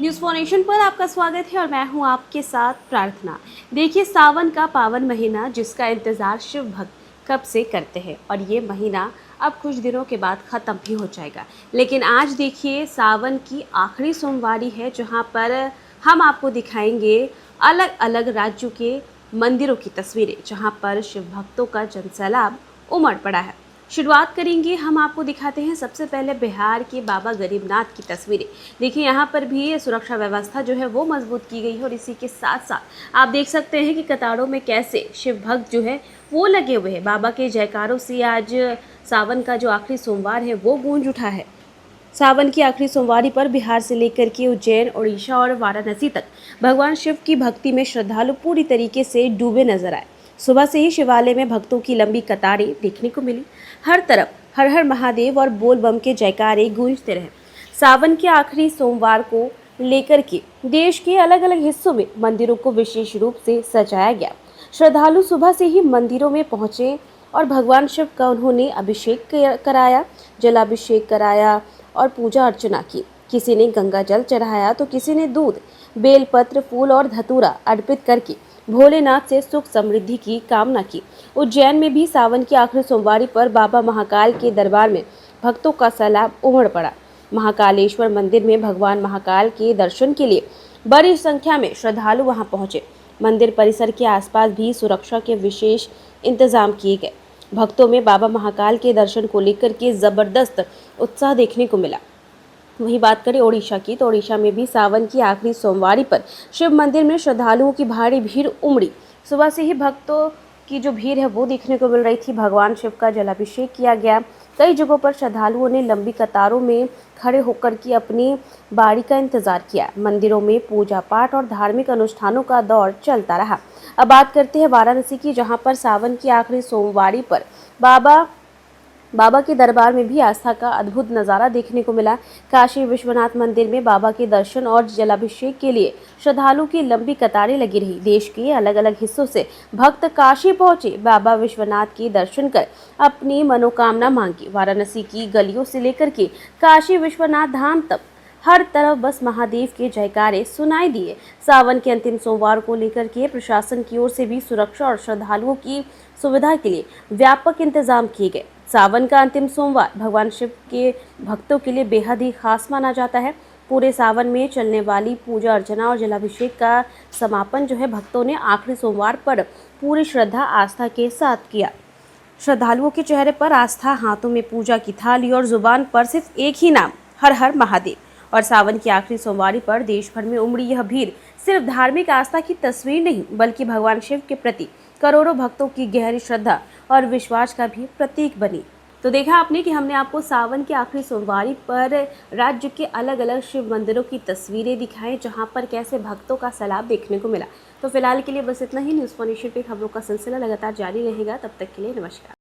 News for nation पर आपका स्वागत है और मैं हूं आपके साथ प्रार्थना। देखिए, सावन का पावन महीना जिसका इंतज़ार शिव भक्त कब से करते हैं और ये महीना अब कुछ दिनों के बाद ख़त्म भी हो जाएगा। लेकिन आज देखिए, सावन की आखिरी सोमवारी है जहां पर हम आपको दिखाएंगे अलग अलग राज्यों के मंदिरों की तस्वीरें जहां पर शिव भक्तों का जनसैलाब उमड़ पड़ा है। शुरुआत करेंगे, हम आपको दिखाते हैं सबसे पहले बिहार के बाबा गरीबनाथ की तस्वीरें। देखिए, यहाँ पर भी सुरक्षा व्यवस्था जो है वो मजबूत की गई है और इसी के साथ साथ आप देख सकते हैं कि कतारों में कैसे शिव भक्त जो है वो लगे हुए हैं। बाबा के जयकारों से आज सावन का जो आखिरी सोमवार है वो गूंज उठा है। सावन की आखिरी सोमवारी पर बिहार से लेकर के उज्जैन, उड़ीसा और वाराणसी तक भगवान शिव की भक्ति में श्रद्धालु पूरी तरीके से डूबे नजर आए। सुबह से ही शिवालय में भक्तों की लंबी कतारें देखने को मिली। हर तरफ हर हर महादेव और बोल बम के जयकारे गूंजते रहे। सावन के आखिरी सोमवार को लेकर के देश के अलग अलग हिस्सों में मंदिरों को विशेष रूप से सजाया गया। श्रद्धालु सुबह से ही मंदिरों में पहुंचे और भगवान शिव का उन्होंने अभिषेक कराया, जलाभिषेक कराया और पूजा अर्चना की। किसी ने गंगा जल चढ़ाया तो किसी ने दूध, बेलपत्र, फूल और धतूरा अर्पित करके भोलेनाथ से सुख समृद्धि की कामना की। उज्जैन में भी सावन की आखिरी सोमवारी पर बाबा महाकाल के दरबार में भक्तों का सैलाब उमड़ पड़ा। महाकालेश्वर मंदिर में भगवान महाकाल के दर्शन के लिए बड़ी संख्या में श्रद्धालु वहां पहुंचे। मंदिर परिसर के आसपास भी सुरक्षा के विशेष इंतजाम किए गए। भक्तों में बाबा महाकाल के दर्शन को लेकर के जबरदस्त उत्साह देखने को मिला। वहीं बात करें ओडिशा की, तो ओडिशा में भी सावन की आखिरी सोमवारी पर शिव मंदिर में श्रद्धालुओं की भारी भीड़ उमड़ी। सुबह से ही भक्तों की जो भीड़ है वो देखने को मिल रही थी। भगवान शिव का जलाभिषेक किया गया। कई जगहों पर श्रद्धालुओं ने लंबी कतारों में खड़े होकर के अपनी बारी का इंतजार किया। मंदिरों में पूजा पाठ और धार्मिक अनुष्ठानों का दौर चलता रहा। अब बात करते हैं वाराणसी की, जहां पर सावन की आखिरी सोमवारी पर बाबा के दरबार में भी आस्था का अद्भुत नज़ारा देखने को मिला। काशी विश्वनाथ मंदिर में बाबा के दर्शन और जलाभिषेक के लिए श्रद्धालुओं की लंबी कतारें लगी रही। देश के अलग अलग हिस्सों से भक्त काशी पहुंचे, बाबा विश्वनाथ के दर्शन कर अपनी मनोकामना मांगी। वाराणसी की गलियों से लेकर के काशी विश्वनाथ धाम तक हर तरफ बस महादेव के जयकारे सुनाई दिए। सावन के अंतिम सोमवार को लेकर के प्रशासन की ओर से भी सुरक्षा और श्रद्धालुओं की सुविधा के लिए व्यापक इंतजाम किए गए। सावन का अंतिम सोमवार भगवान शिव के भक्तों के लिए बेहद ही खास माना जाता है। पूरे सावन में चलने वाली पूजा अर्चना और जलाभिषेक का समापन जो है भक्तों ने आखिरी सोमवार पर पूरी श्रद्धा आस्था के साथ किया। श्रद्धालुओं के चेहरे पर आस्था, हाथों में पूजा की थाली और जुबान पर सिर्फ एक ही नाम, हर हर महादेव। और सावन की आखिरी सोमवारी पर देश भर में उमड़ी यह भीड़ सिर्फ धार्मिक आस्था की तस्वीर नहीं, बल्कि भगवान शिव के प्रति करोड़ों भक्तों की गहरी श्रद्धा और विश्वास का भी प्रतीक बनी। तो देखा आपने कि हमने आपको सावन की आखिरी सोमवारी पर राज्य के अलग अलग शिव मंदिरों की तस्वीरें दिखाएं जहां पर कैसे भक्तों का सैलाब देखने को मिला। तो फिलहाल के लिए बस इतना ही। न्यूज़ फॉर नेशन पे खबरों का सिलसिला लगातार जारी रहेगा। तब तक के लिए नमस्कार।